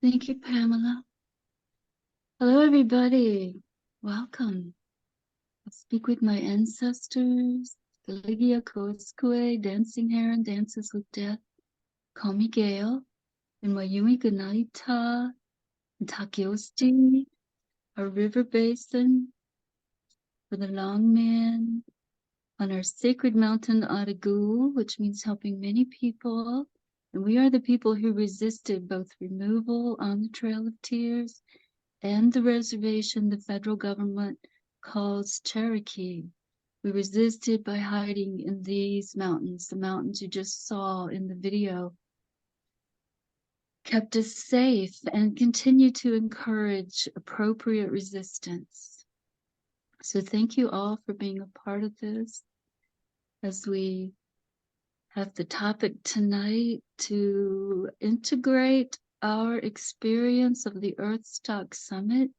Thank you, Pamela. Hello, everybody. Welcome. I'll speak with my ancestors. Galigia Koskue, Dancing Heron, Dances with Death. Call me Gail. And Mayumi Ganaita, and Takiosti, our river basin, for the long man, on our sacred mountain Aragu, which means helping many people. And we are the people who resisted both removal on the Trail of Tears and the reservation the federal government calls Cherokee. We resisted by hiding in these mountains, the mountains you just saw in the video, kept us safe and continue to encourage appropriate resistance. So thank you all for being a part of this as we have the topic tonight to integrate our experience of the EarthStock Summit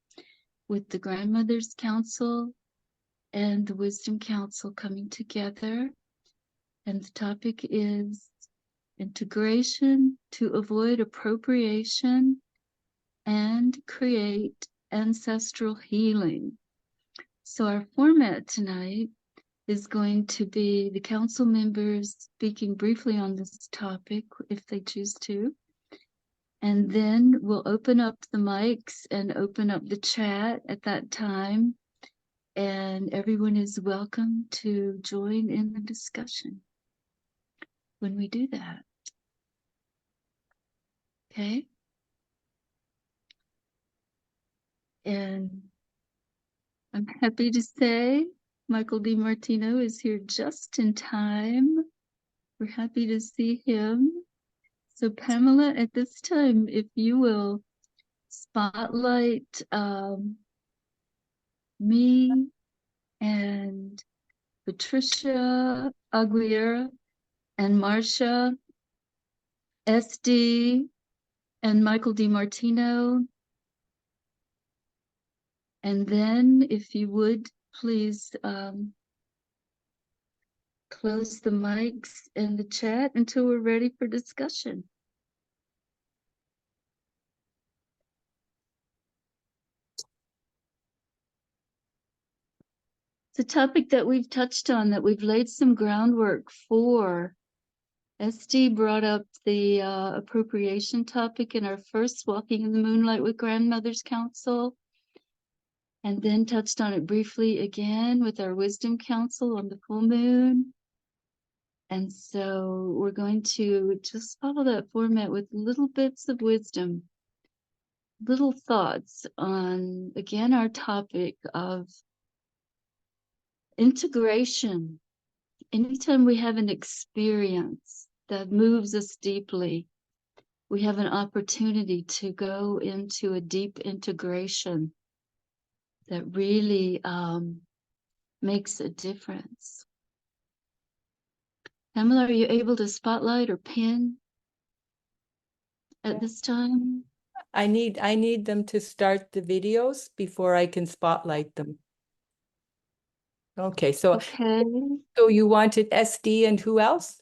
with the Grandmothers Council and the Wisdom Council coming together. And the topic is integration to avoid appropriation and create ancestral healing. So our format tonight is going to be the council members speaking briefly on this topic, if they choose to. And then we'll open up the mics and open up the chat at that time. And everyone is welcome to join in the discussion when we do that. Okay? And I'm happy to say Michael DiMartino is here just in time. We're happy to see him. So Pamela, at this time, if you will spotlight me and Patricia Aguirre and Marcia, SD, and Michael DiMartino, And then if you would please close the mics and the chat until we're ready for discussion. It's a topic that we've touched on, that we've laid some groundwork for. SD brought up the appropriation topic in our first Walking in the Moonlight with Grandmothers Council, and then touched on it briefly again with our Wisdom Council on the full moon. And so we're going to just follow that format with little bits of wisdom, little thoughts on, again, our topic of integration. Anytime we have an experience that moves us deeply, we have an opportunity to go into a deep integration that really makes a difference. Pamela, are you able to spotlight or pin at this time? I need them to start the videos before I can spotlight them. Okay, so you wanted SD and who else?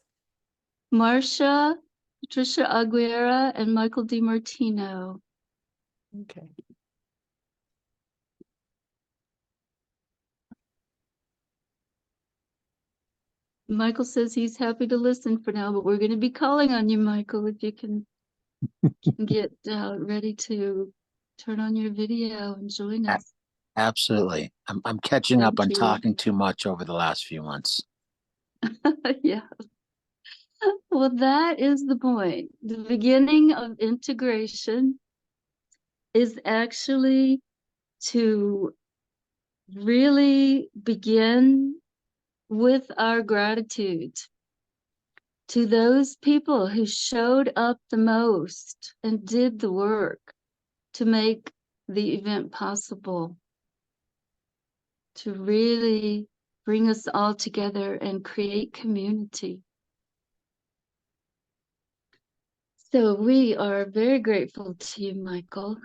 Marcia, Patricia Aguilera, and Michael DiMartino. Okay. Michael says he's happy to listen for now, but we're going to be calling on you, Michael, if you can get ready to turn on your video and join us. Absolutely. I'm catching up on talking too much over the last few months. Yeah. Well, that is the point. The beginning of integration is actually to really begin with our gratitude to those people who showed up the most and did the work to make the event possible, to really bring us all together and create community. So we are very grateful to you, Michael,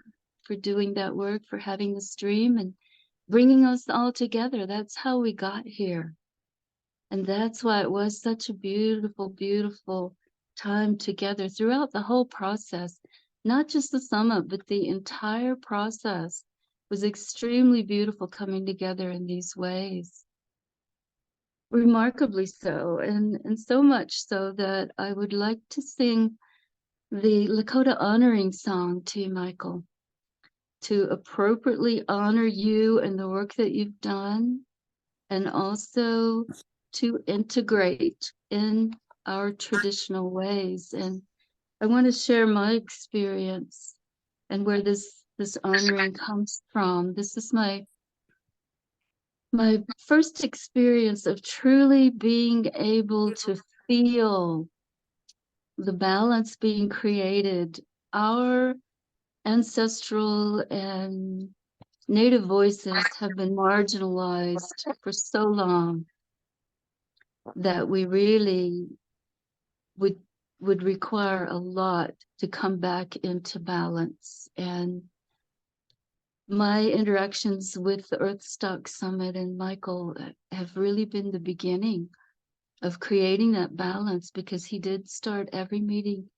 for doing that work, for having the stream and bringing us all together. That's how we got here. And that's why it was such a beautiful, beautiful time together throughout the whole process. Not just the summit, but the entire process was extremely beautiful, coming together in these ways. Remarkably so, and so much so that I would like to sing the Lakota honoring song to you, Michael, to appropriately honor you and the work that you've done, and also to integrate in our traditional ways. And I want to share my experience and where this honoring comes from. This is my first experience of truly being able to feel the balance being created. Our ancestral and Native voices have been marginalized for so long that we really would require a lot to come back into balance. And my interactions with the EarthStock Summit and Michael have really been the beginning of creating that balance, because he did start every meeting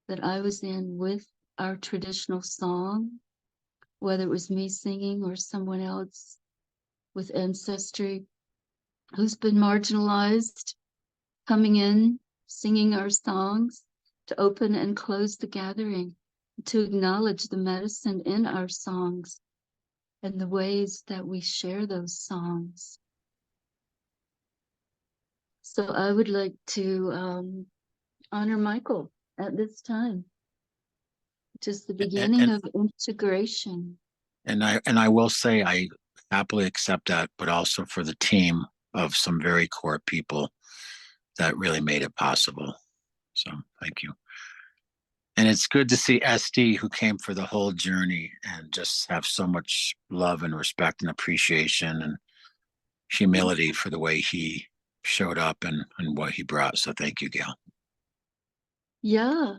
that I was in with our traditional song, whether it was me singing or someone else with ancestry who's been marginalized, coming in, singing our songs to open and close the gathering, to acknowledge the medicine in our songs and the ways that we share those songs. So I would like to honor Michael at this time, which is the beginning of integration. And I will say I happily accept that, but also for the team of some very core people that really made it possible. So thank you. And it's good to see SD, who came for the whole journey and just have so much love and respect and appreciation and humility for the way he showed up and what he brought. So thank you, Gail. Yeah.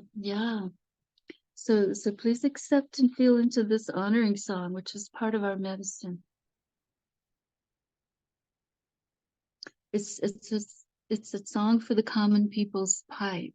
So please accept and feel into this honoring song, which is part of our medicine. It's a song for the common people's pipe.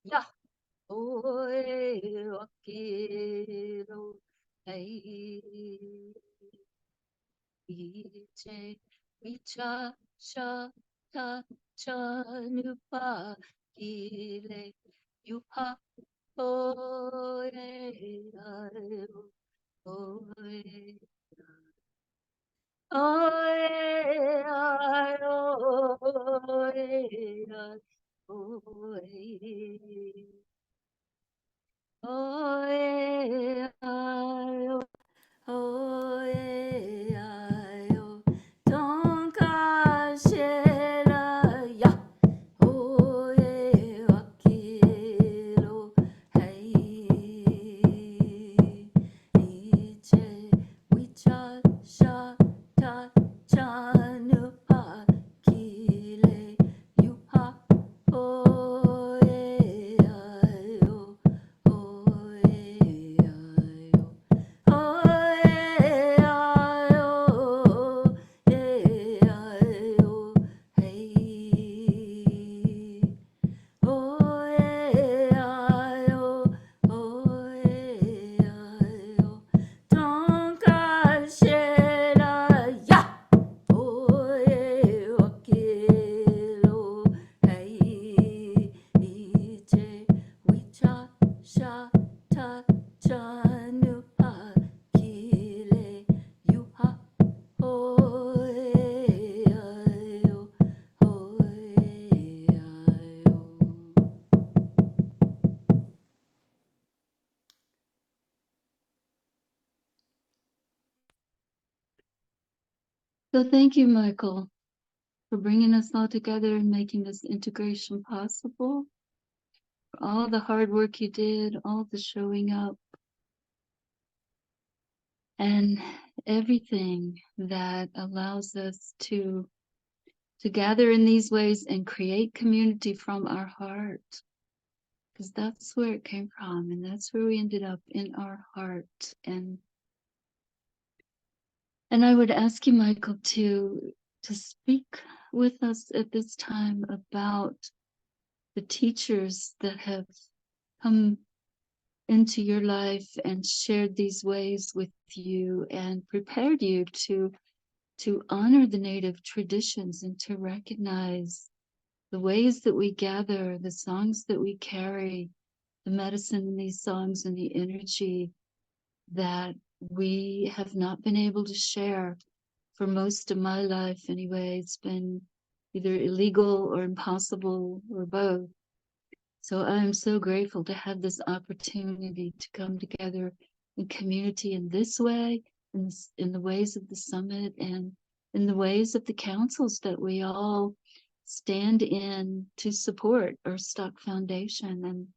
Ya oe wakiro hey iche vicha sha ta cha nupa kile yuha oe aro oe oe aro oe aro oe oe ayo, oe ayo, donka shera ya, oe wakiro hei, iche wicha sha ta chanu pa kile yuha oe ayo. Sha ta chanu pa kile yuha oe ayo oe ayo. So thank you, Michael, for bringing us all together and making this integration possible. For all the hard work you did, all the showing up, and everything that allows us to gather in these ways and create community from our heart, because that's where it came from, and that's where we ended up, in our heart. And I would ask you, Michael, to speak with us at this time about the teachers that have come into your life and shared these ways with you and prepared you to honor the native traditions and to recognize the ways that we gather, the songs that we carry, the medicine in these songs and the energy that we have not been able to share for most of my life anyway. It's been either illegal or impossible or both. So I'm so grateful to have this opportunity to come together in community in this way, in the ways of the summit and in the ways of the councils that we all stand in to support EarthStock Foundation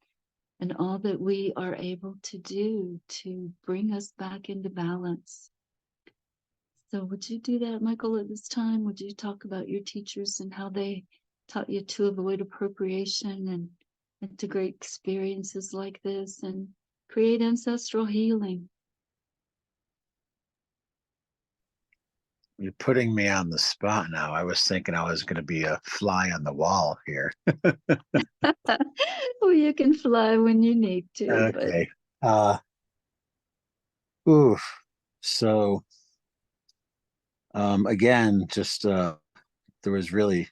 and all that we are able to do to bring us back into balance. So would you do that, Michael, at this time? Would you talk about your teachers and how they taught you to avoid appropriation and integrate experiences like this and create ancestral healing? You're putting me on the spot now. I was thinking I was going to be a fly on the wall here. Well, you can fly when you need to. Okay. Oof. So, again, just there was really,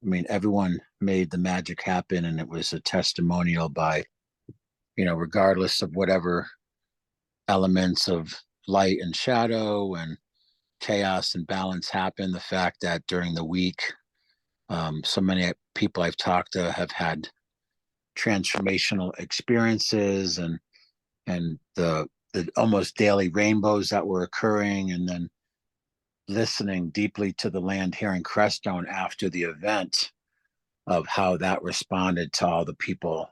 I mean, everyone made the magic happen, and it was a testimonial by, regardless of whatever elements of light and shadow and chaos and balance happen. The fact that during the week, so many people I've talked to have had transformational experiences and the almost daily rainbows that were occurring, and then listening deeply to the land here in Crestone after the event of how that responded to all the people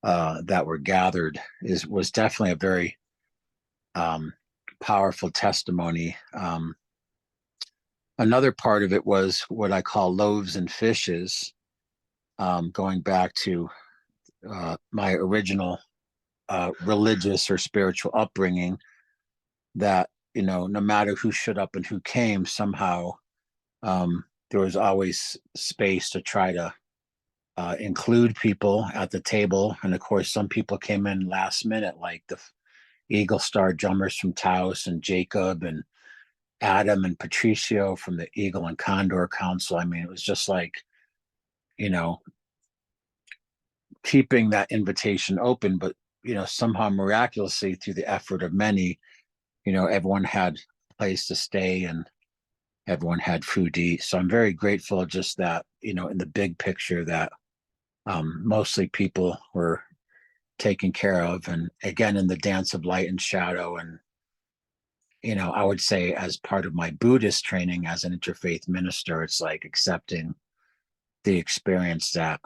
that were gathered was definitely a very powerful testimony. Another part of it was what I call loaves and fishes, going back to my original religious or spiritual upbringing, that, no matter who showed up and who came, somehow there was always space to try to include people at the table. And of course, some people came in last minute, like the Eagle Star drummers from Taos, and Jacob and Adam and Patricio from the Eagle and Condor Council. I mean, it was just like, keeping that invitation open, but, somehow miraculously through the effort of many, everyone had a place to stay and everyone had food to eat. So I'm very grateful just that, in the big picture, that mostly people were taken care of. And again, in the dance of light and shadow, and I would say, as part of my Buddhist training as an interfaith minister, it's like accepting the experience that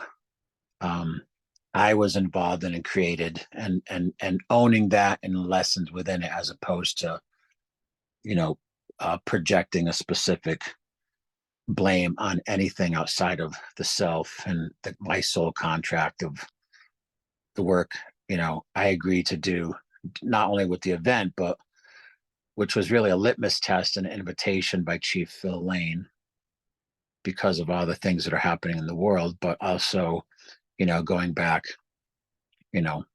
I was involved in and created, and owning that and lessons within it, as opposed to projecting a specific blame on anything outside of the self and my soul contract of the work I agreed to do, not only with the event, but which was really a litmus test and an invitation by Chief Phil Lane, because of all the things that are happening in the world, but also, going back,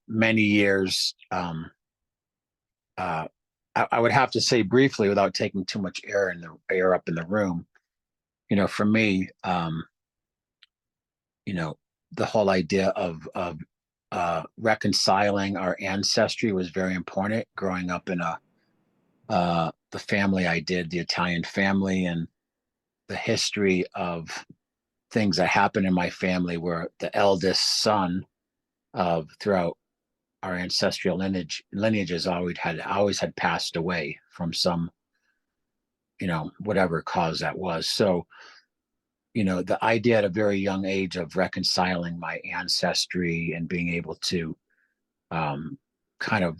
many years. I would have to say briefly, without taking too much air up in the room, for me, the whole idea of reconciling our ancestry was very important. Growing up in the family I did, the Italian family, and the history of things that happened in my family, where the eldest son of throughout our ancestral lineages always had passed away from some, whatever cause that was. So, the idea at a very young age of reconciling my ancestry and being able to kind of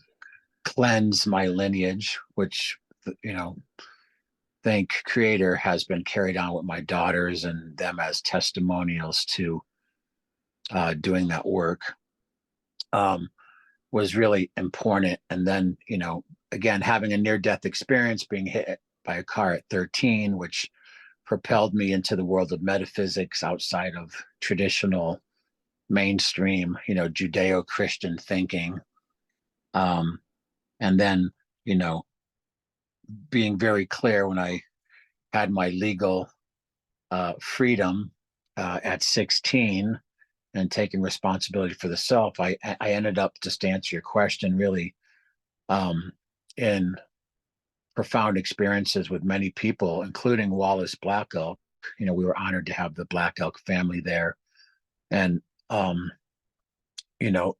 cleanse my lineage, which, thank Creator, has been carried on with my daughters and them as testimonials to doing that work, was really important. And then, again, having a near-death experience, being hit by a car at 13, which propelled me into the world of metaphysics outside of traditional mainstream, Judeo-Christian thinking. And then, being very clear when I had my legal freedom at 16 and taking responsibility for the self, I ended up, just to answer your question, really in profound experiences with many people, including Wallace Black Elk. We were honored to have the Black Elk family there, and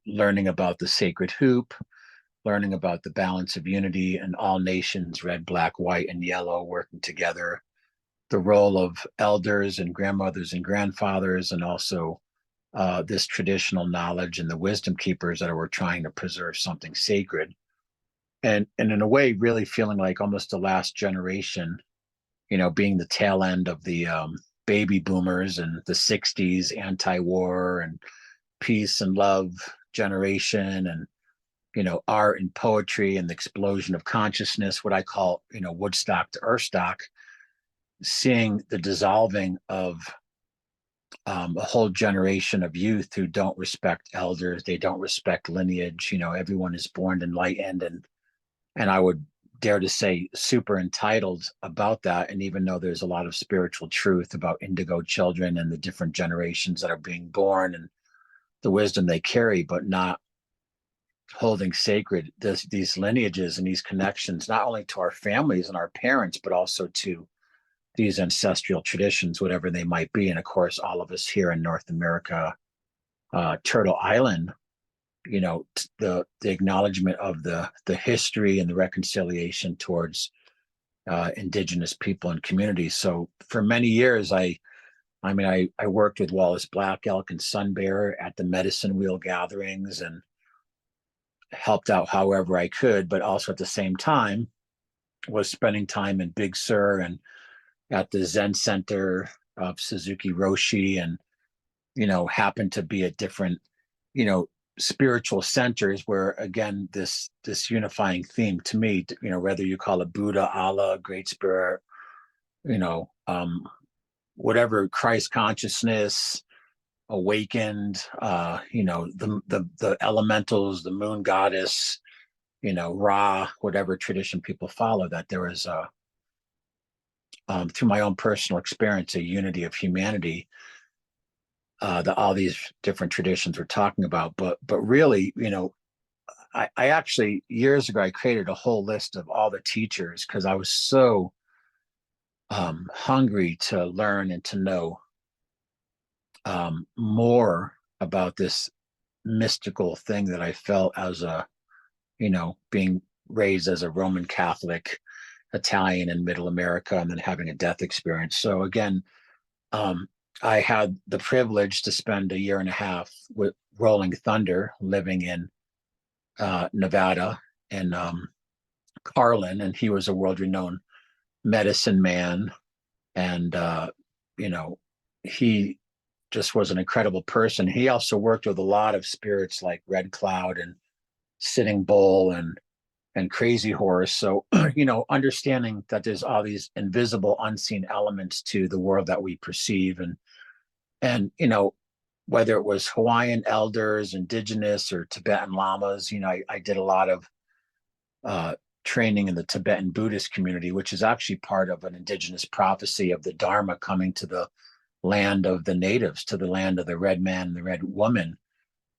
learning about the sacred hoop, learning about the balance of unity and all nations, red, black, white, and yellow, working together, the role of elders and grandmothers and grandfathers, and also this traditional knowledge and the wisdom keepers that were trying to preserve something sacred. And in a way, really feeling like almost the last generation, being the tail end of the baby boomers and the 60s anti-war and peace and love generation, and art and poetry and the explosion of consciousness, what I call Woodstock to EarthStock, seeing the dissolving of a whole generation of youth who don't respect elders, they don't respect lineage. Everyone is born enlightened, and I would dare to say super entitled about that. And even though there's a lot of spiritual truth about indigo children and the different generations that are being born and the wisdom they carry, but not holding sacred these lineages and these connections, not only to our families and our parents, but also to these ancestral traditions, whatever they might be. And of course, all of us here in North America, Turtle Island, the acknowledgement of the history and the reconciliation towards indigenous people and communities. So for many years, I I mean, I worked with Wallace Black Elk and Sun Bear at the medicine wheel gatherings and helped out however I could, but also at the same time was spending time in Big Sur and at the Zen Center of Suzuki Roshi, and happened to be at different spiritual centers where, again, this unifying theme to me, whether you call it Buddha, Allah, Great Spirit, whatever, Christ consciousness, awakened, the elementals, the moon goddess, Ra, whatever tradition people follow, that there is through my own personal experience, a unity of humanity that all these different traditions we're talking about. But really, I actually, years ago, I created a whole list of all the teachers because I was so hungry to learn and to know more about this mystical thing that I felt as being raised as a Roman Catholic Italian in Middle America and then having a death experience. So again, I had the privilege to spend a year and a half with Rolling Thunder, living in Nevada and Carlin, and he was a world-renowned medicine man, and he just was an incredible person. He also worked with a lot of spirits like Red Cloud and Sitting Bull and Crazy Horse. So understanding that there's all these invisible, unseen elements to the world that we perceive, and whether it was Hawaiian elders, indigenous, or Tibetan lamas, I did a lot of training in the Tibetan Buddhist community, which is actually part of an indigenous prophecy of the Dharma coming to the land of the natives, to the land of the red man and the red woman,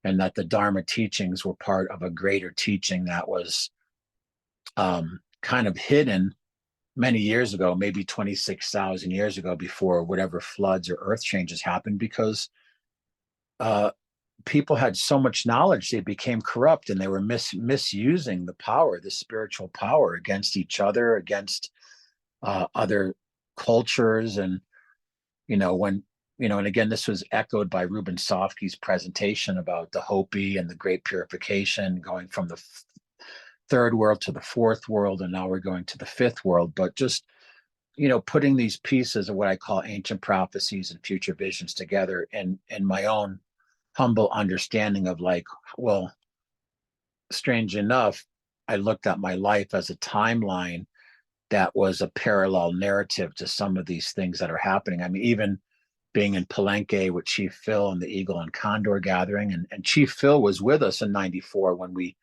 and that the Dharma teachings were part of a greater teaching that was kind of hidden many years ago, maybe 26,000 years ago, before whatever floods or earth changes happened, because people had so much knowledge, they became corrupt, and they were misusing the power, the spiritual power, against each other, against other cultures. And and again, this was echoed by Ruben Sofke's presentation about the Hopi and the Great Purification, going from the third world to the fourth world, and now we're going to the fifth world. But just putting these pieces of what I call ancient prophecies and future visions together, and my own humble understanding of, like, well, strange enough, I looked at my life as a timeline that was a parallel narrative to some of these things that are happening. I mean, even being in Palenque with Chief Phil and the Eagle and Condor gathering, and Chief Phil was with us in '94 when we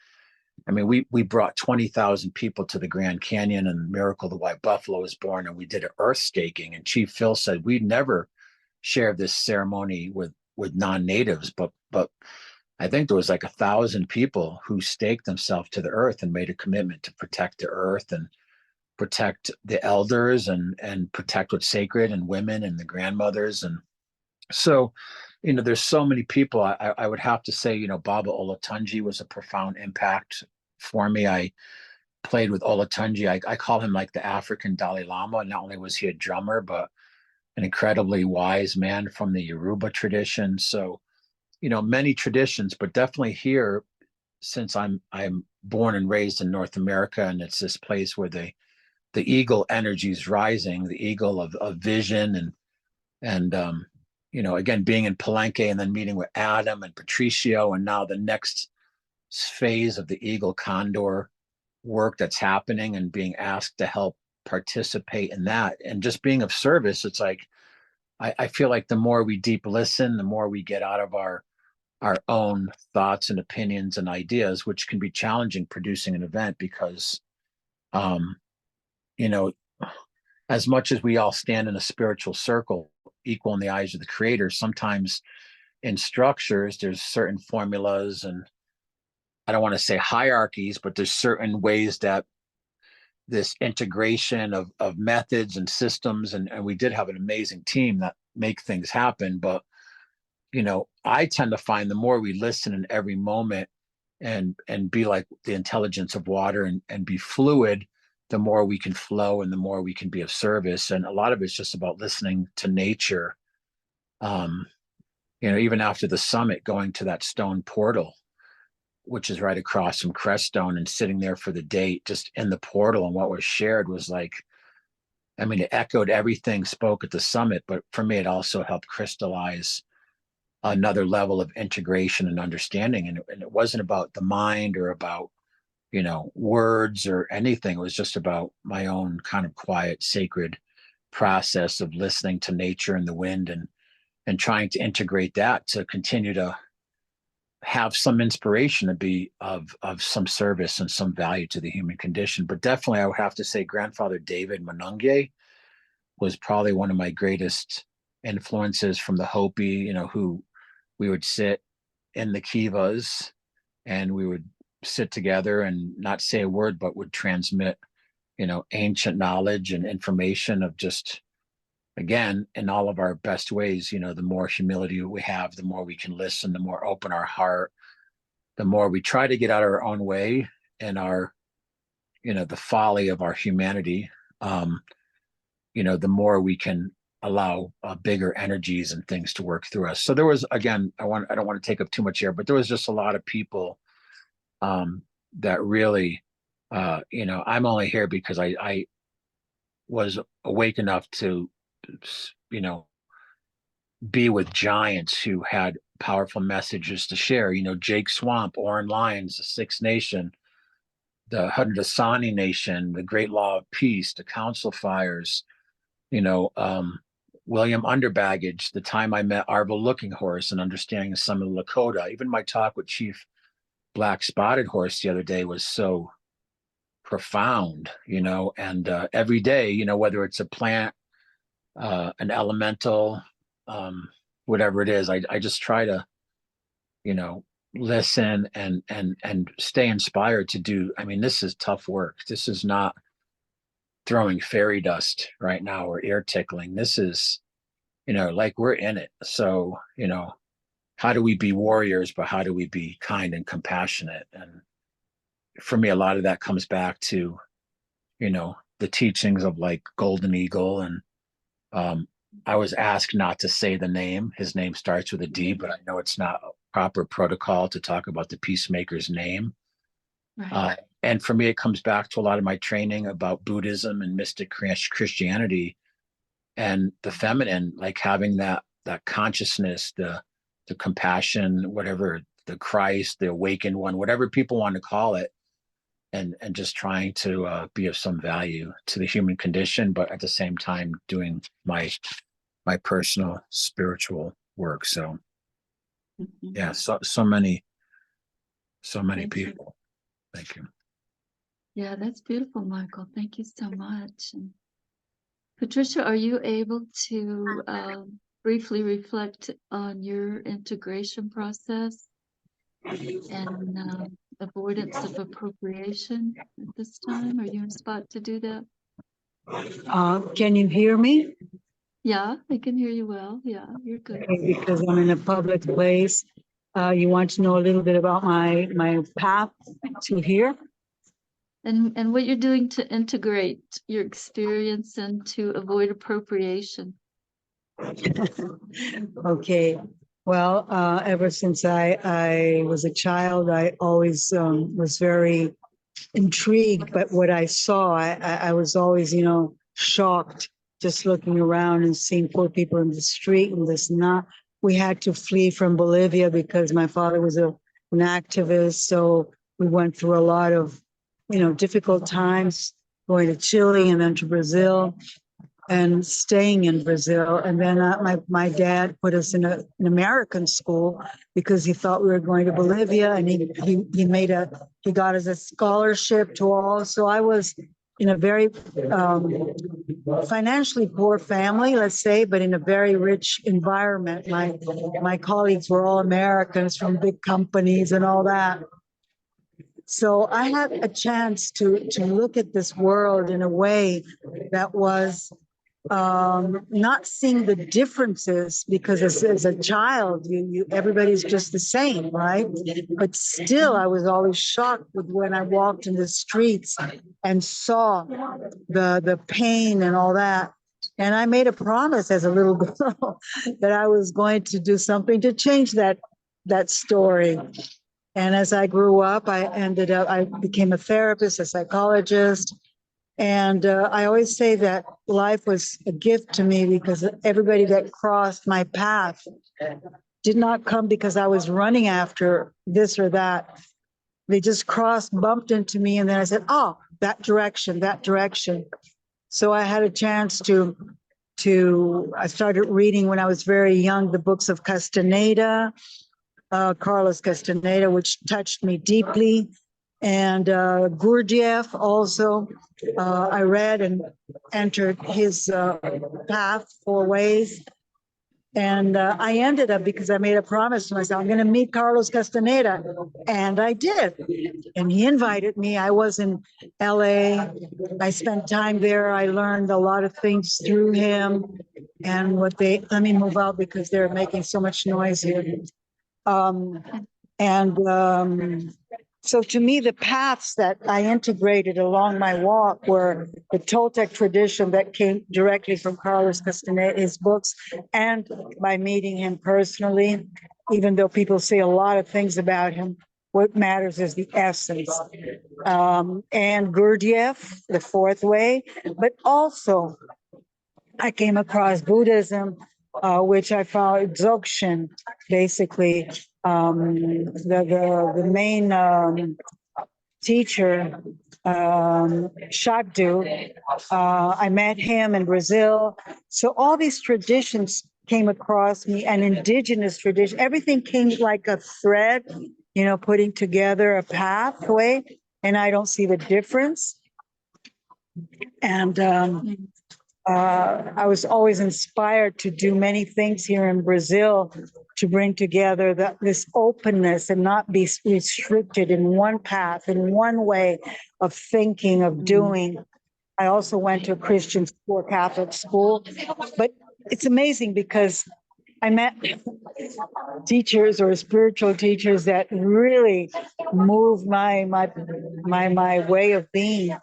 brought 20,000 people to the Grand Canyon, and Miracle the White Buffalo was born, and we did an earth staking. And Chief Phil said, we'd never share this ceremony with non-natives, but I think there was like 1,000 people who staked themselves to the earth and made a commitment to protect the earth and protect the elders and protect what's sacred, and women and the grandmothers. And so, there's so many people. I would have to say, Baba Olatunji was a profound impact for me. I played with Olatunji. I call him like the African Dalai Lama. Not only was he a drummer, but an incredibly wise man from the Yoruba tradition. So, many traditions, but definitely here, since I'm born and raised in North America, and it's this place where the eagle energy is rising, the eagle of vision, and again, being in Palenque and then meeting with Adam and Patricio, and now the next phase of the Eagle Condor work that's happening, and being asked to help participate in that, and just being of service. It's like, I feel like the more we deep listen, the more we get out of our own thoughts and opinions and ideas, which can be challenging producing an event, because as much as we all stand in a spiritual circle, equal in the eyes of the creator, sometimes in structures, there's certain formulas, and I don't want to say hierarchies, but there's certain ways that this integration of methods and systems, and we did have an amazing team that make things happen. But, I tend to find the more we listen in every moment and be like the intelligence of water, and be fluid, the more we can flow and the more we can be of service. And a lot of it's just about listening to nature Even after the summit, going to that stone portal, which is right across from Creststone, and sitting there for the date, just in the portal, and what was shared was like, I mean, it echoed everything spoke at the summit, but for me, it also helped crystallize another level of integration and understanding. And it wasn't about the mind or about, words or anything. It was just about my own kind of quiet, sacred process of listening to nature and the wind, and trying to integrate that to continue to have some inspiration to be of some service and some value to the human condition. But definitely, I would have to say Grandfather David Monunge was probably one of my greatest influences from the Hopi, who we would sit in the kivas and we would sit together and not say a word, but would transmit, ancient knowledge and information of just, again, in all of our best ways. The more humility we have, the more we can listen, the more open our heart, the more we try to get out of our own way and our, the folly of our humanity, the more we can allow bigger energies and things to work through us. So there was, again, I don't want to take up too much here, but there was just a lot of people that really, I'm only here because I was awake enough to, be with giants who had powerful messages to share. Jake Swamp, Orin Lyons, the Six Nation, the Haudenosaunee Nation, the Great Law of Peace, the Council Fires, William Underbaggage, the time I met Arvo Looking Horse and understanding some of the Lakota. Even my talk with Chief Black Spotted Horse the other day was so profound, and every day, whether it's a plant, an elemental, whatever it is, I just try to, listen and stay inspired to do. I mean, this is tough work. This is not throwing fairy dust right now or ear tickling. This is, like we're in it. So, how do we be warriors, but how do we be kind and compassionate? And for me, a lot of that comes back to, the teachings of like Golden Eagle. And I was asked not to say the name. His name starts with a D, but I know it's not proper protocol to talk about the peacemaker's name. Right. And for me, it comes back to a lot of my training about Buddhism and mystic Christianity and the feminine, like having that consciousness, the compassion, whatever, the Christ, the awakened one, whatever people want to call it, and just trying to be of some value to the human condition, but at the same time doing my personal spiritual work. So yeah, so many Thank you. people. Thank you. Yeah, that's beautiful, Michael. Thank you so much. And Patricia, are you able to briefly reflect on your integration process and avoidance of appropriation at this time? Are you in a spot to do that? Can you hear me? Yeah, I can hear you well. Yeah, you're good. Okay, because I'm in a public place. You want to know a little bit about my path to here? And what you're doing to integrate your experience and to avoid appropriation. Okay. Well, ever since I was a child, I always was very intrigued by what I saw. I was always, shocked just looking around and seeing poor people in the street and this and that. We had to flee from Bolivia because my father was an activist. So we went through a lot of, difficult times, going to Chile and then to Brazil and staying in Brazil. And then my dad put us in an American school because he thought we were going to Bolivia, and he got us a scholarship to all. So I was in a very financially poor family, let's say, but in a very rich environment. My colleagues were all Americans from big companies and all that. So I had a chance to look at this world in a way that was not seeing the differences, because as a child, everybody's just the same, right? But still, I was always shocked when I walked in the streets and saw the pain and all that. And I made a promise as a little girl that I was going to do something to change that story. And as I grew up, I became a therapist, a psychologist. And I always say that life was a gift to me because everybody that crossed my path did not come because I was running after this or that. They just crossed, bumped into me, and then I said, oh, that direction, that direction. So I had a chance I started reading when I was very young, the books of Castaneda, Carlos Castaneda, which touched me deeply. And Gurdjieff also, I read and entered his path 4 ways. And I ended up, because I made a promise to myself, I'm going to meet Carlos Castaneda. And I did. And he invited me. I was in LA. I spent time there. I learned a lot of things through him. And let me move out because they're making so much noise here. So to me, the paths that I integrated along my walk were the Toltec tradition that came directly from Carlos Castaneda, his books, and by meeting him personally, even though people say a lot of things about him, what matters is the essence. And Gurdjieff, the 4th way, but also I came across Buddhism, which I found Dzogchen, basically. The main teacher, Shagdu, I met him in Brazil. So all these traditions came across me, and indigenous tradition, everything came like a thread, putting together a pathway, and I don't see the difference. And I was always inspired to do many things here in Brazil to bring together this openness and not be restricted in one path, in one way of thinking, of doing. I also went to a Christian school, Catholic school, but it's amazing because I met teachers or spiritual teachers that really moved my way of being,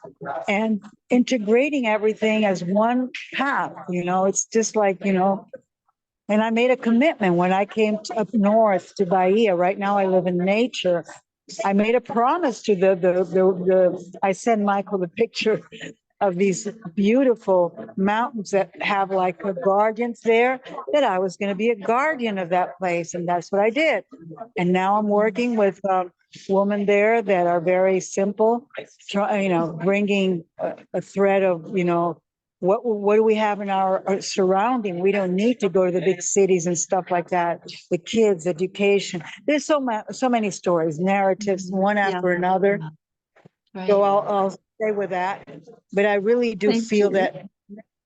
and integrating everything as one path. It's just like, and I made a commitment when I came up north to Bahia. Right now I live in nature. I made a promise to I sent Michael the picture of these beautiful mountains that have like guardians there, that I was going to be a guardian of that place. And that's what I did. And now I'm working with women there that are very simple, bringing a thread of, what do we have in our surrounding? We don't need to go to the big cities and stuff like that. The kids, education. There's so many stories, narratives, one after another. Right. So I'll stay with that. But I really do feel that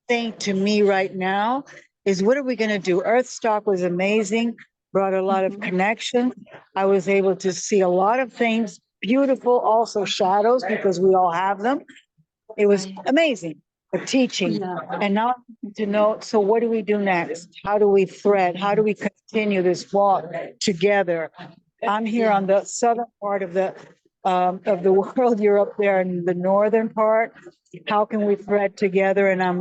thing to me right now is, what are we going to do? EarthStock was amazing, brought a lot of connection. I was able to see a lot of things, beautiful, also shadows, because we all have them. It was amazing, the teaching. Yeah. And now to know, so what do we do next? How do we thread? How do we continue this walk together? I'm here on the southern part of the world. You're up there in the northern part. How can we thread together? And I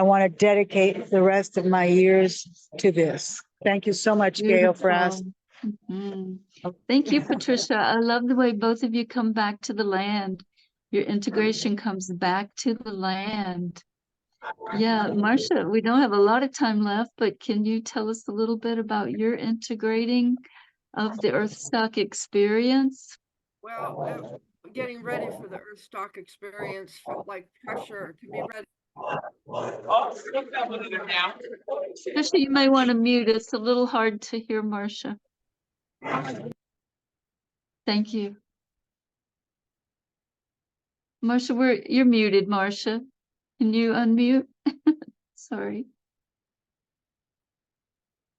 want to dedicate the rest of my years to this. Thank you so much, Gail, for asking. Mhm. Thank you, Patricia. I love the way both of you come back to the land. Your integration comes back to the land. Yeah, Marcia, we don't have a lot of time left, but can you tell us a little bit about your integrating of the EarthStock experience? Well, getting ready for the EarthStock experience felt like pressure to be ready. Patricia, you may want to mute. It's a little hard to hear Marcia. Thank you. Marcia, you're muted, Marcia. Can you unmute? Sorry.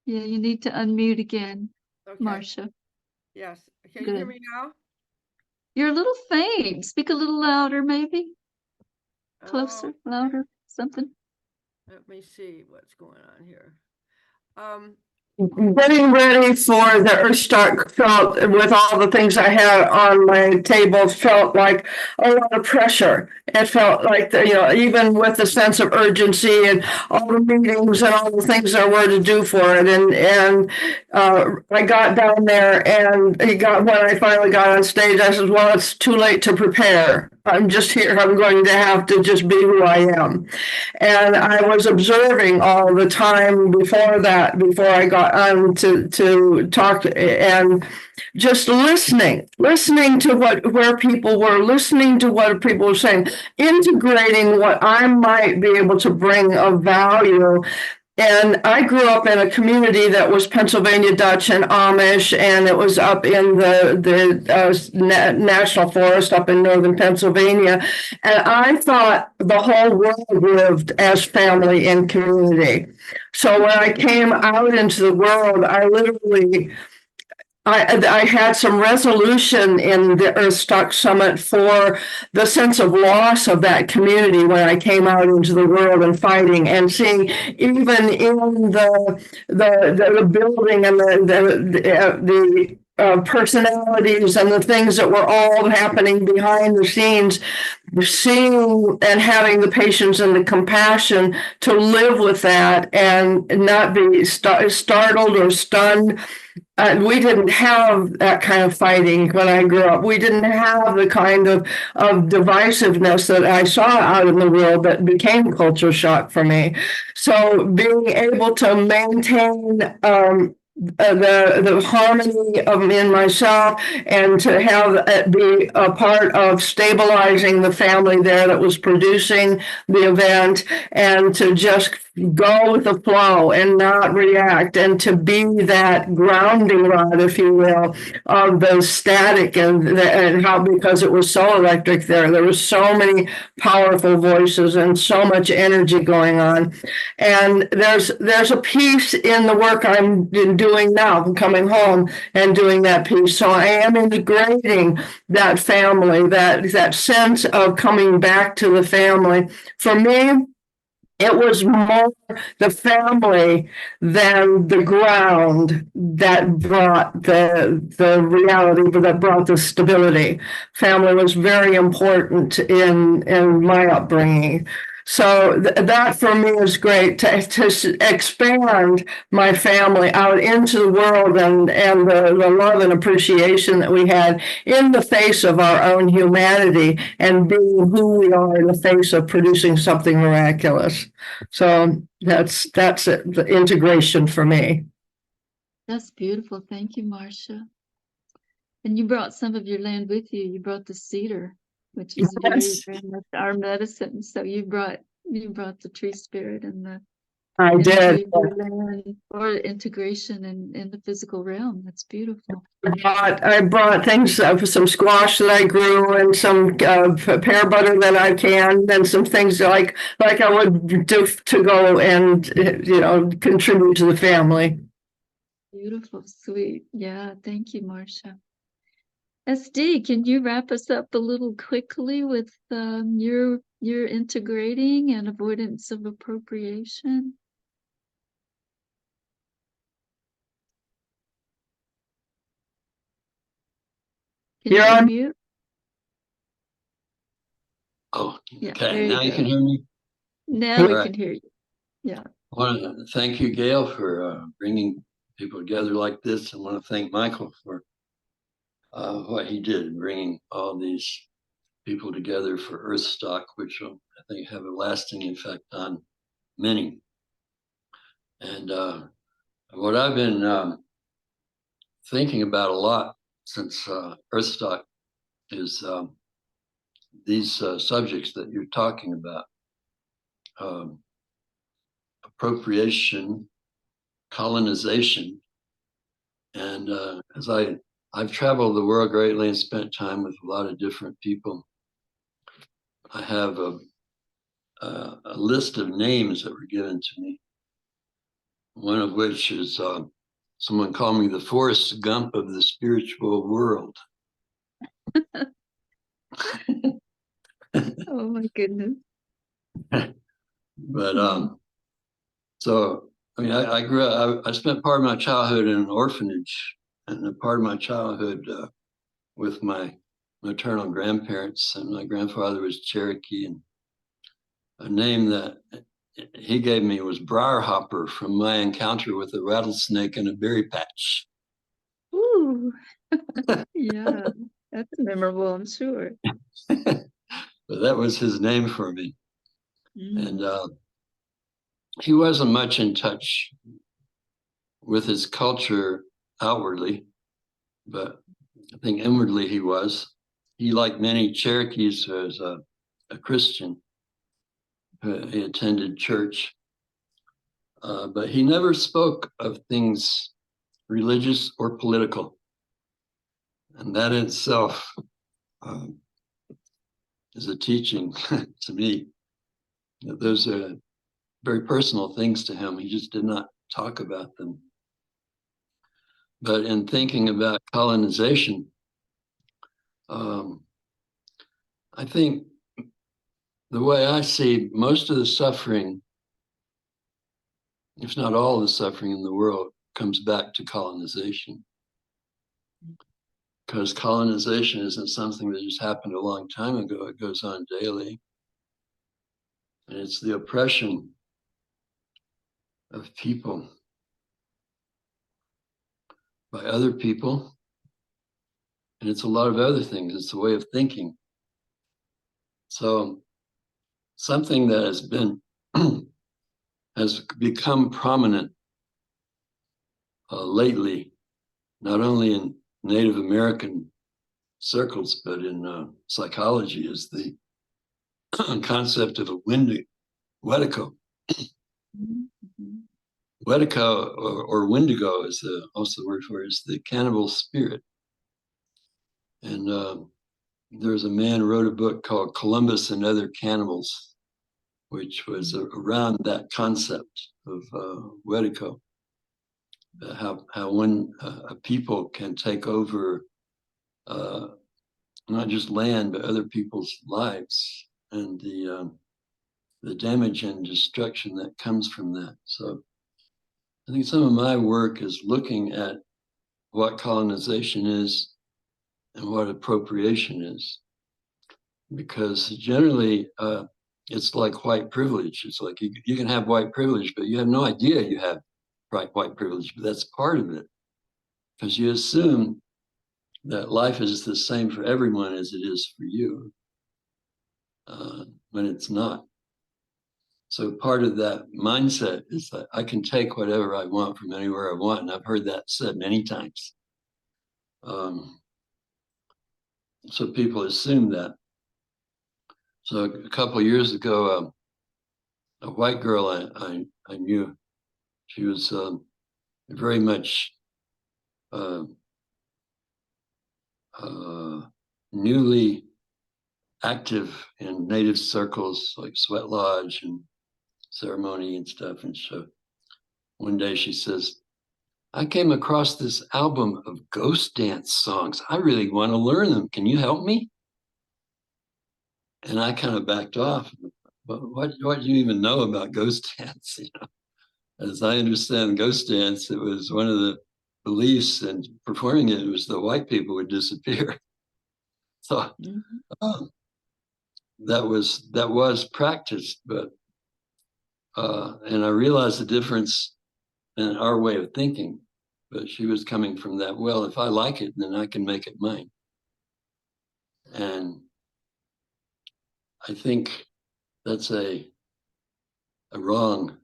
Yeah, you need to unmute again, Okay. Marcia. Yes. Can you hear Good. me now? You're a little faint. Speak a little louder, maybe. Closer, louder, something. Let me see what's going on here. getting ready for the EarthStock felt, with all the things I had on my table, felt like a lot of pressure. It felt like, even with the sense of urgency and all the meetings and all the things there were to do for it. And I got down there, and when I finally got on stage, I said, well, it's too late to prepare. I'm just here. I'm going to have to just be who I am. And I was observing all the time before I got on to talk, and just listening to where people were, listening to what people were saying, integrating what I might be able to bring of value. And I grew up in a community that was Pennsylvania Dutch and Amish, and it was up in the national forest up in northern Pennsylvania. And I thought the whole world lived as family and community. So when I came out into the world, I had some resolution in the EarthStock Summit for the sense of loss of that community when I came out into the world and fighting, and seeing even in the building and the personalities and the things that were all happening behind the scenes, seeing and having the patience and the compassion to live with that and not be startled or stunned. We didn't have that kind of fighting when I grew up. We didn't have the kind of divisiveness that I saw out in the world that became culture shock for me. So being able to maintain the harmony in myself, and to have it be a part of stabilizing the family there that was producing the event, and to just go with the flow and not react, and to be that grounding rod, if you will, of the static, and how, because it was so electric there were so many powerful voices and so much energy going on. And there's a piece in the work I'm doing now. I'm coming home and doing that piece. So I am integrating that family, that sense of coming back to the family. For me, it was more the family than the ground that brought the reality, but that brought the stability. Family was very important in my upbringing. So that for me is great, to expand my family out into the world, and the love and appreciation that we had in the face of our own humanity, and being who we are in the face of producing something miraculous. So that's it, the integration for me. That's beautiful. Thank you, Marcia. And you brought some of your land with you. You brought the cedar, which is Yes. very much our medicine. So you brought the tree spirit and the I energy did. of your land, or integration in the physical realm. That's beautiful. I brought things, some squash that I grew, and some pear butter that I canned, and some things like I would do to go and contribute to the family. Beautiful, sweet. Yeah, thank you, Marcia. SD, can you wrap us up a little quickly with your integrating and avoidance of appropriation? Can You're you on. mute? Oh, Yeah, there okay. you Now you go. can hear me. Now we All can right. hear you. Yeah. I want to thank you, Gail, for bringing people together like this. I want to thank Michael for what he did, bringing all these people together for EarthStock, which will, I think, have a lasting effect on many. And what I've been thinking about a lot since EarthStock is these subjects that you're talking about. Appropriation, colonization, and as I've traveled the world greatly and spent time with a lot of different people, I have a list of names that were given to me. One of which is someone called me the Forrest Gump of the spiritual world. Oh my goodness. But so I mean, I grew up, I spent part of my childhood in an orphanage, and a part of my childhood with my maternal grandparents, and my grandfather was Cherokee, and a name that he gave me was Briarhopper from my encounter with a rattlesnake in a berry patch. Ooh, yeah, that's memorable, I'm sure. But that was his name for me. Mm. And he wasn't much in touch with his culture outwardly, but I think inwardly he was. He, like many Cherokees, was a Christian. He attended church, but he never spoke of things religious or political. And that in itself is a teaching to me. Those are very personal things to him. He just did not talk about them. But in thinking about colonization, I think the way I see most of the suffering, if not all of the suffering in the world, comes back to colonization. Because colonization isn't something that just happened a long time ago. It goes on daily. And it's the oppression of people by other people. And it's a lot of other things. It's a way of thinking. So something that has been, has become prominent lately, not only in Native American circles, but in psychology, is the concept of a Wendigo. Mhm. Wendigo or Wendigo is also the word for it, is the cannibal spirit. And there's a man who wrote a book called Columbus and Other Cannibals, which was around that concept of Wendigo. How when a people can take over not just land, but other people's lives, and the damage and destruction that comes from that. So I think some of my work is looking at what colonization is and what appropriation is. Because generally, it's like white privilege. It's like you can have white privilege, but you have no idea you have white privilege, but that's part of it. Because you assume that life is the same for everyone as it is for you, when it's not. So part of that mindset is that I can take whatever I want from anywhere I want. And I've heard that said many times. So people assume that. So a couple of years ago, a white girl I knew, she was very much newly active in Native circles like Sweat Lodge and ceremony and stuff. And so one day she says, I came across this album of ghost dance songs. I really want to learn them. Can you help me? And I kind of backed off. But what do you even know about ghost dance? You know, as I understand ghost dance, it was one of the beliefs, and performing it was the white people would disappear. So that was practiced, but and I realized the difference in our way of thinking. But she was coming from that, well, if I like it, then I can make it mine. And I think that's a wrong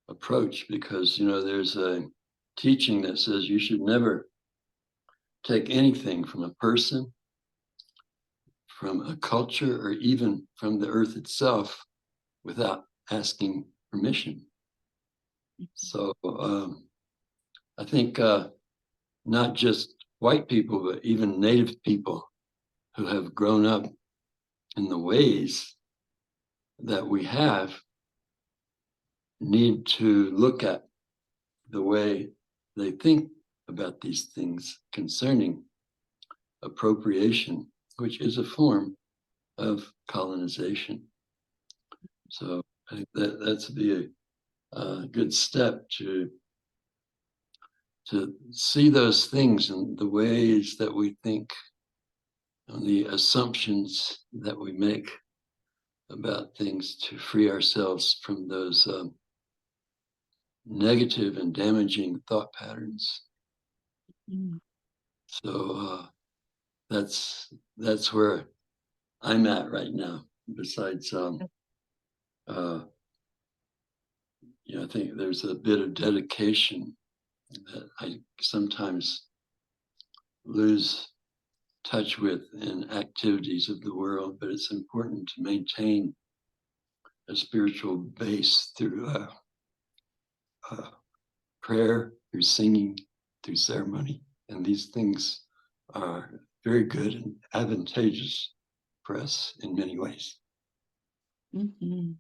approach, because, you know, there's a teaching that says you should never take anything from a person, from a culture, or even from the earth itself without asking permission. So I think not just white people, but even Native people who have grown up in the ways that we have need to look at the way they think about these things concerning appropriation, which is a form of colonization. So I think that's be a good step to see those things and the ways that we think and the assumptions that we make about things, to free ourselves from those negative and damaging thought patterns. Mm. So that's where I'm at right now. Besides, I think there's a bit of dedication that I sometimes lose touch with in activities of the world, but it's important to maintain a spiritual base through prayer, through singing, through ceremony. And these things are very good and advantageous for us in many ways. Mhm.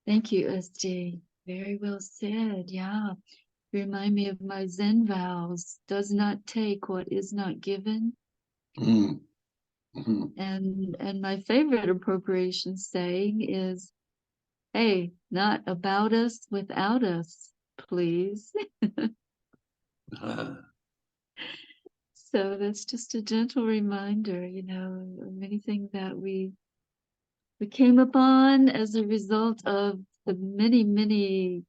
Thank you, SD. Very well said. Yeah. Remind me of my Zen vows. Does not take what is not given. Mm. Mhm. And my favorite appropriation saying is, hey, not about us without us, please. Uh, So that's just a gentle reminder, of anything that we came upon as a result of the many, many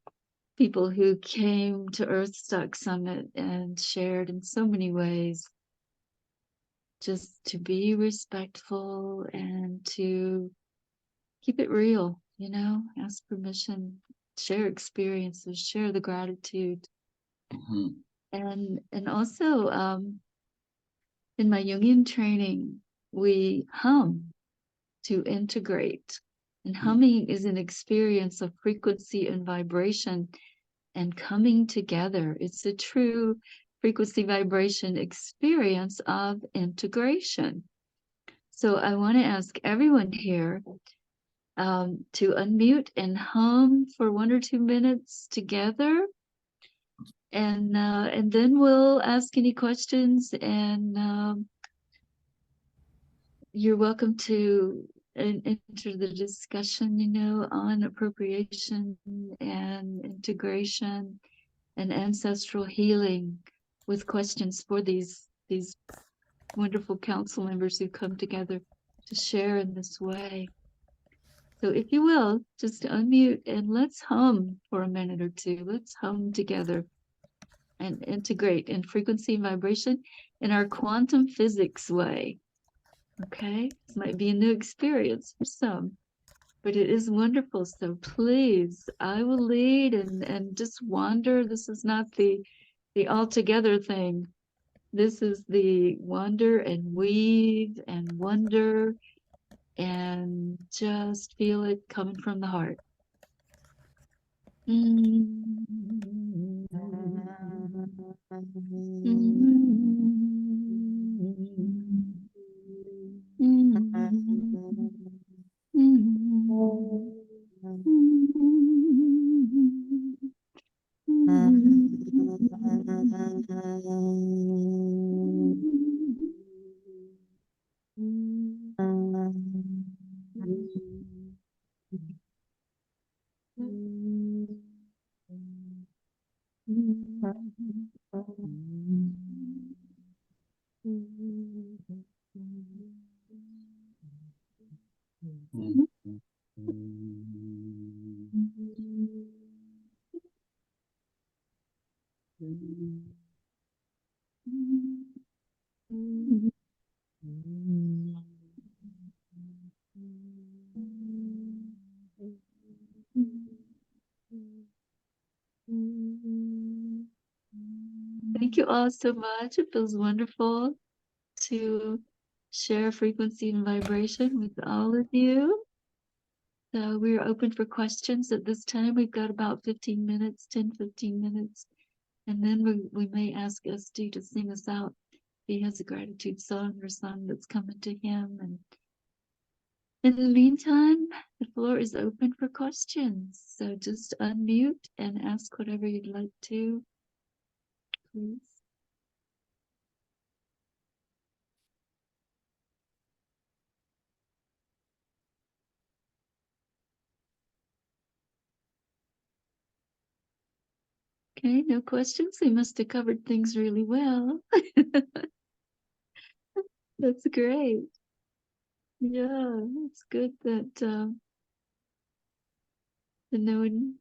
people who came to EarthStock Summit and shared in so many ways, just to be respectful and to keep it real, ask permission, share experiences, share the gratitude. mhm. And also in my Jungian training, we hum to integrate. And humming is an experience of frequency and vibration and coming together. It's a true frequency vibration experience of integration. So I want to ask everyone here to unmute and hum for 1 or 2 minutes together. And then we'll ask any questions, and you're welcome to enter the discussion, on appropriation and integration and ancestral healing with questions for these wonderful council members who come together to share in this way. So if you will, just unmute and let's hum for a minute or two. Let's hum together and integrate in frequency and vibration in our quantum physics way. Okay, this might be a new experience for some, but it is wonderful. So please, I will lead and just wander. This is not the all together thing. This is the wander and weave and wonder and just feel it coming from the heart. Thank you all so much. It feels wonderful to share frequency and vibration with all of you. So we're open for questions at this time. We've got about 15 minutes, 10, 15 minutes. And then we may ask SD to sing us out. He has a gratitude song or song that's coming to him. And in the meantime, the floor is open for questions. So just unmute and ask whatever you'd like to, please. Okay, no questions. We must have covered things really well. That's great. Yeah, it's good that no one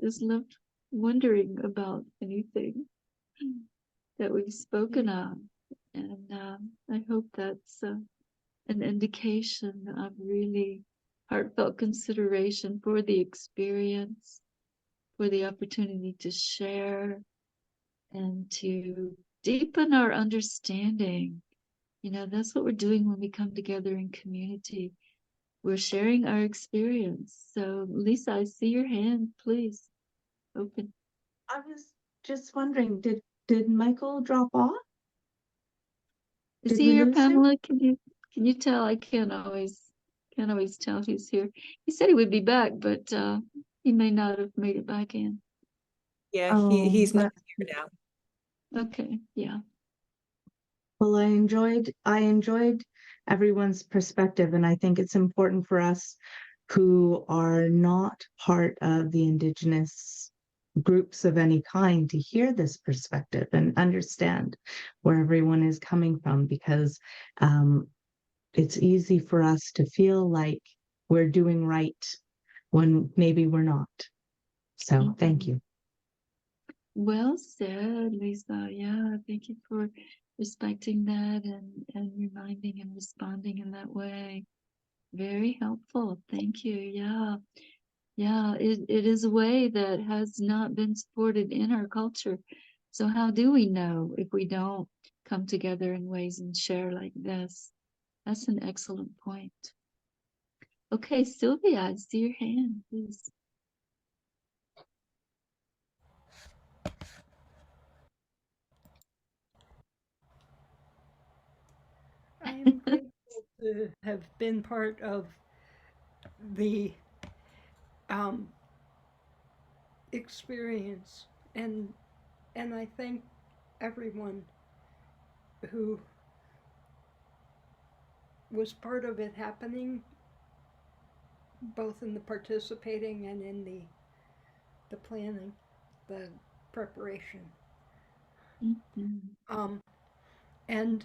is left wondering about anything that we've spoken of. And I hope that's an indication of really heartfelt consideration for the experience, for the opportunity to share and to deepen our understanding. You know, that's what we're doing when we come together in community. We're sharing our experience. So, Lisa, I see your hand. Please open. I was just wondering, did Michael drop off? Is Did he we here, lose him? Pamela? Can you tell? I can't always tell he's here. He said he would be back, but he may not have made it back in. Yeah, Oh, he's not that's- here now. Okay, yeah. Well, I enjoyed everyone's perspective, and I think it's important for us who are not part of the Indigenous groups of any kind to hear this perspective and understand where everyone is coming from, because it's easy for us to feel like we're doing right when maybe we're not. So thank Mhm. you. Well said, Lisa. Yeah, thank you for respecting that and reminding and responding in that way. Very helpful. Thank you. Yeah. Yeah, it is a way that has not been supported in our culture. So how do we know if we don't come together in ways and share like this? That's an excellent point. Okay, Sylvia, I see your hand, please. I am grateful to have been part of the um, experience, and I thank everyone who was part of it happening, both in the participating and in the planning, the preparation. Mhm. And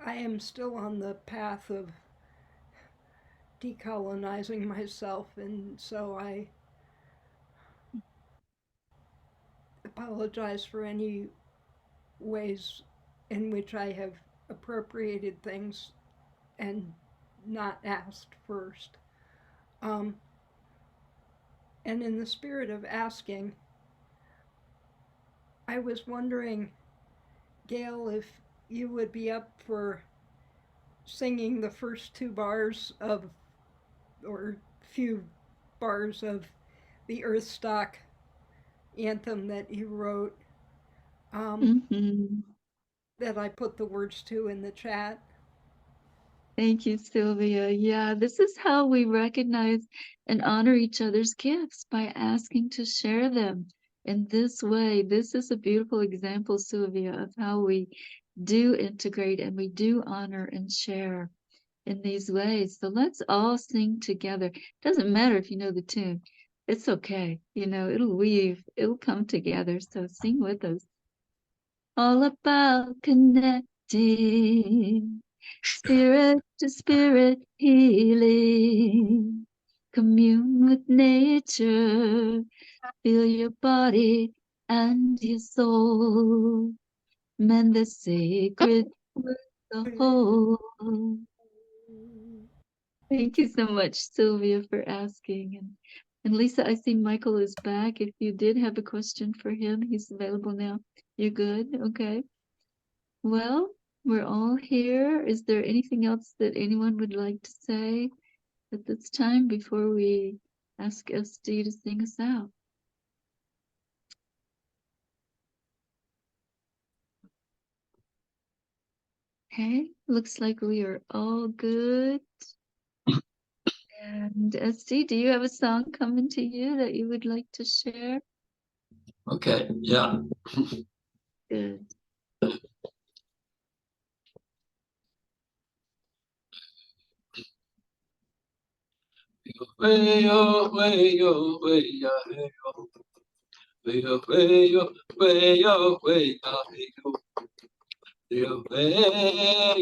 I am still on the path of decolonizing myself, and so I apologize for any ways in which I have appropriated things and not asked first. Um, and in the spirit of asking, I was wondering, Gail, if you would be up for singing the first two bars of, or few bars of, the EarthStock anthem that you wrote, Mhm. that I put the words to in the chat. Thank you, Sylvia. Yeah, this is how we recognize and honor each other's gifts, by asking to share them in this way. This is a beautiful example, Sylvia, of how we do integrate and we do honor and share in these ways. So let's all sing together. Doesn't matter if you know the tune. It's okay. You know, it'll come together. So sing with us. All about connecting. Spirit to spirit healing. Commune with nature. Feel your body and your soul. Mend the sacred with the whole. Thank you so much, Sylvia, for asking. And Lisa, I see Michael is back. If you did have a question for him, he's available now. You're good? Okay. Well, we're all here. Is there anything else that anyone would like to say at this time before we ask SD to sing us out? Okay, looks like we are all good. And SD, do you have a song coming to you that you would like to share? Okay, yeah. Good. Way yo, way yo, way ya, hey yo. Way yo, way yo, way yo, way ya, hey yo. Way yo, way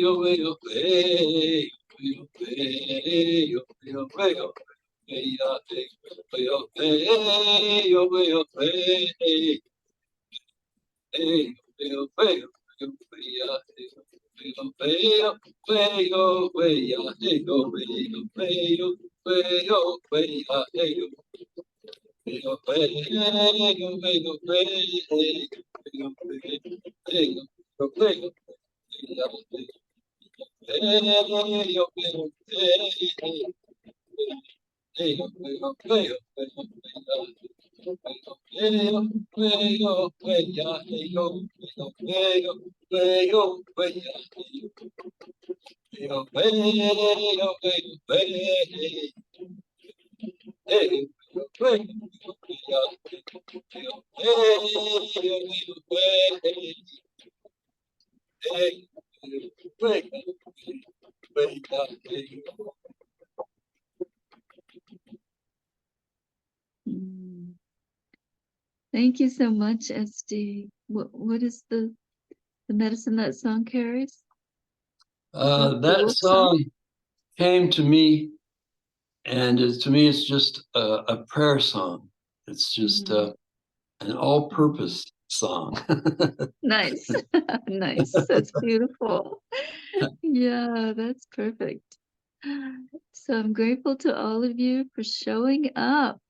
yo, way yo, way yo, way yo, way yo, way yo. Way ya, hey. Way yo, way yo, way yo, way hey. Hey, way yo, way yo, way ya, hey. Way yo, way yo, way yo, way ya, hey yo, way yo, way yo, way yo, way ya, hey yo. Way yo, way yo, way yo, way hey. Way yo, way hey yo, way yo, way ya, hey. Hey yo, way yo, hey hey. Hey yo, way yo, way yo, way yo, way ya. Way yo, way yo, way ya, hey yo. Way yo, way yo, way yo, way ya, hey yo. Way yo, way yo, way yo, way hey. Hey, way yo, way yo, way ya. Way yo, way yo, way yo, way hey. Hey, way yo, way ya, hey yo. Mm. Thank you so much, SD. What is the medicine that song carries? The That wolf song came to me, and to me, it's just a prayer song. It's just Mhm. an all-purpose song. Nice. Nice. That's beautiful. Yeah, that's perfect. So I'm grateful to all of you for showing up.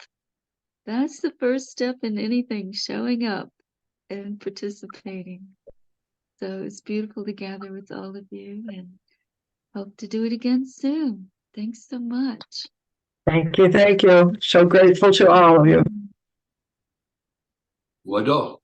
That's the first step in anything, showing up and participating. So it's beautiful to gather with all of you and hope to do it again soon. Thanks so much. Thank you. Thank you. So grateful to all of you. Wado.